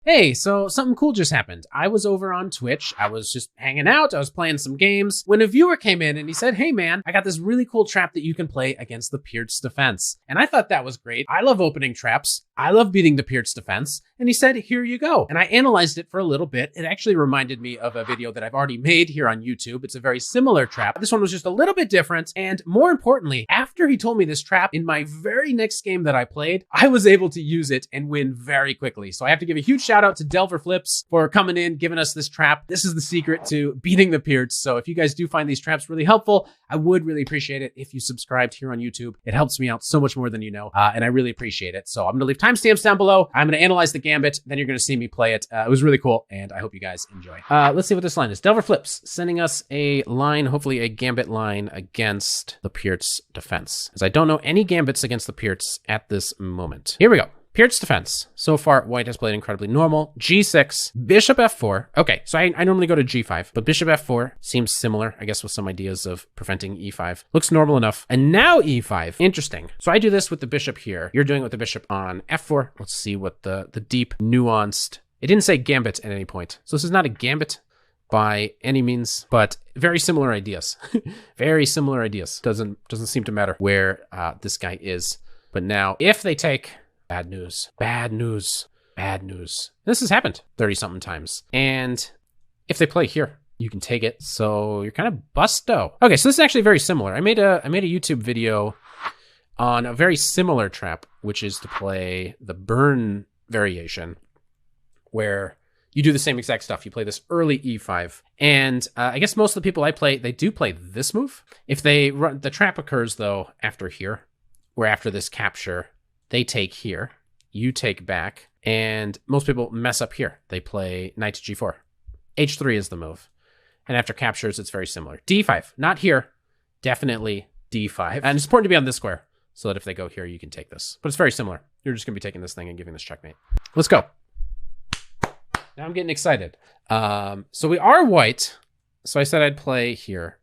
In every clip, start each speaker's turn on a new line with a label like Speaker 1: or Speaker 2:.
Speaker 1: Hey, so something cool just happened. I was over on Twitch. I was just hanging out. I was playing some games when a viewer came in and he said, hey man, I got this really cool trap that you can play against the Pirc Defense. And I thought that was great. I love opening traps. I love beating the Pirc Defense. And he said, here you go. And I analyzed it for a little bit. It actually reminded me of a video that I've already made here on YouTube. It's a very similar trap. This one was just a little bit different. And more importantly, after he told me this trap, in my very next game that I played, I was able to use it and win very quickly. So I have to give a huge shout out to Delver Flips for coming in, giving us this trap. This is the secret to beating the Pirc. So if you guys do find these traps really helpful, I would really appreciate it if you subscribed here on YouTube. It helps me out so much more than you know, and I really appreciate it. So I'm going to leave timestamps down below. I'm going to analyze the gambit, then you're going to see me play it. It was really cool, and I hope you guys enjoy. Let's see what this line is. Delver Flips sending us a line, hopefully a gambit line against the Pirc Defense, because I don't know any gambits against the Pirc at this moment. Here we go. Pirc Defense. So far, white has played incredibly normal. G6, bishop f4. Okay, so I normally go to g5, but bishop f4 seems similar, I guess, with some ideas of preventing e5. Looks normal enough. And now e5. Interesting. So I do this with the bishop here. You're doing it with the bishop on f4. Let's see what the deep, nuanced... It didn't say gambit at any point. So this is not a gambit by any means, but very similar ideas. Very similar ideas. Doesn't seem to matter where this guy is. But now, if they take... Bad news, bad news, bad news. This has happened 30-something times. And if they play here, you can take it. So you're kind of busto. Okay, so this is actually very similar. I made a YouTube video on a very similar trap, which is to play the burn variation, where you do the same exact stuff. You play this early e5. And I guess most of the people I play, they do play this move. If they run, the trap occurs though after here, where after this capture, they take here, you take back, and most people mess up here. They play knight to g4. h3 is the move. And after captures, it's very similar. d5, not here, definitely d5. And it's important to be on this square, so that if they go here, you can take this. But it's very similar. You're just gonna be taking this thing and giving this checkmate. Let's go. Now I'm getting excited. So we are white. So I said I'd play here.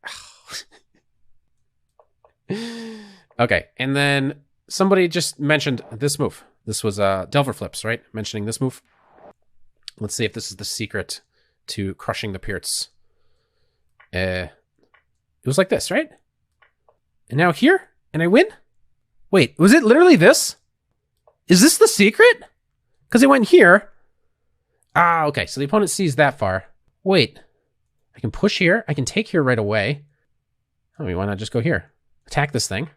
Speaker 1: Okay, and then somebody just mentioned this move. This was Delver Flips, right? Mentioning this move. Let's see if this is the secret to crushing the Pirc. It was like this, right? And now here, and I win? Wait, was it literally this? Is this the secret? Because it went here. Ah, okay, so the opponent sees that far. Wait, I can push here. I can take here right away. Oh, why not just go here? Attack this thing.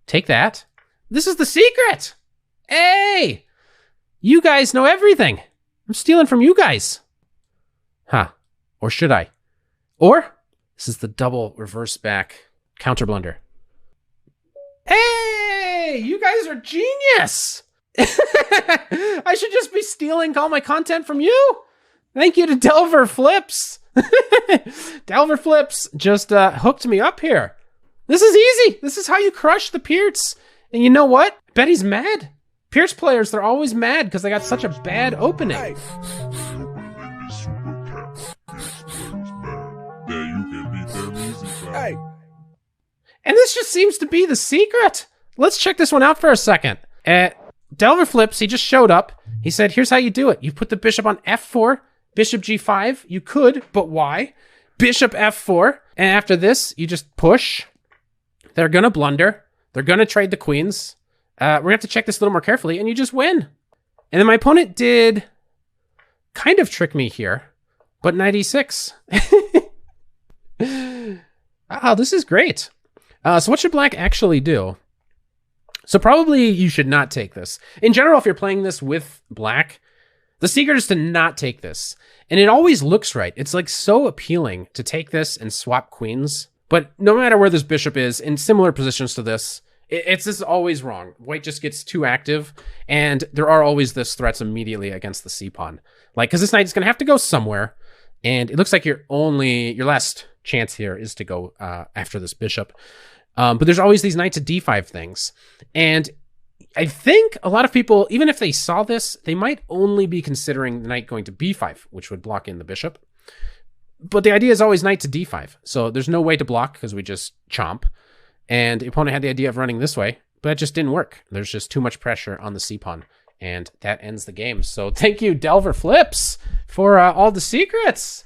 Speaker 1: Take that. This is the secret! Hey! You guys know everything. I'm stealing from you guys. Huh. Or should I? Or, this is the double reverse back counter blunder. Hey! You guys are genius! I should just be stealing all my content from you? Thank you to Delver Flips. Delver Flips just hooked me up here. This is easy. This is how you crush the Pirc. And you know what? I bet he's mad. Pirc players, they're always mad because they got such a bad opening. Hey. And this just seems to be the secret. Let's check this one out for a second. Delver Flips, he just showed up. He said, here's how you do it. You put the bishop on f4, bishop g5. You could, but why? Bishop f4. And after this, you just push. They're going to blunder. They're going to trade the queens. We're going to have to check this a little more carefully, and you just win. And then my opponent did kind of trick me here, but knight e6. Wow, this is great. So what should black actually do? So probably you should not take this. In general, if you're playing this with black, the secret is to not take this. And it always looks right. It's like so appealing to take this and swap queens. But no matter where this bishop is, in similar positions to this, this is always wrong. White just gets too active, and there are always this threats immediately against the c-pawn. Like, because this knight is going to have to go somewhere, and it looks like your last chance here is to go after this bishop. But there's always these knight to d5 things. And I think a lot of people, even if they saw this, they might only be considering the knight going to b5, which would block in the bishop. But the idea is always knight to d5. So there's no way to block because we just chomp. And the opponent had the idea of running this way, but it just didn't work. There's just too much pressure on the c-pawn. And that ends the game. So thank you, Delver Flips, for all the secrets.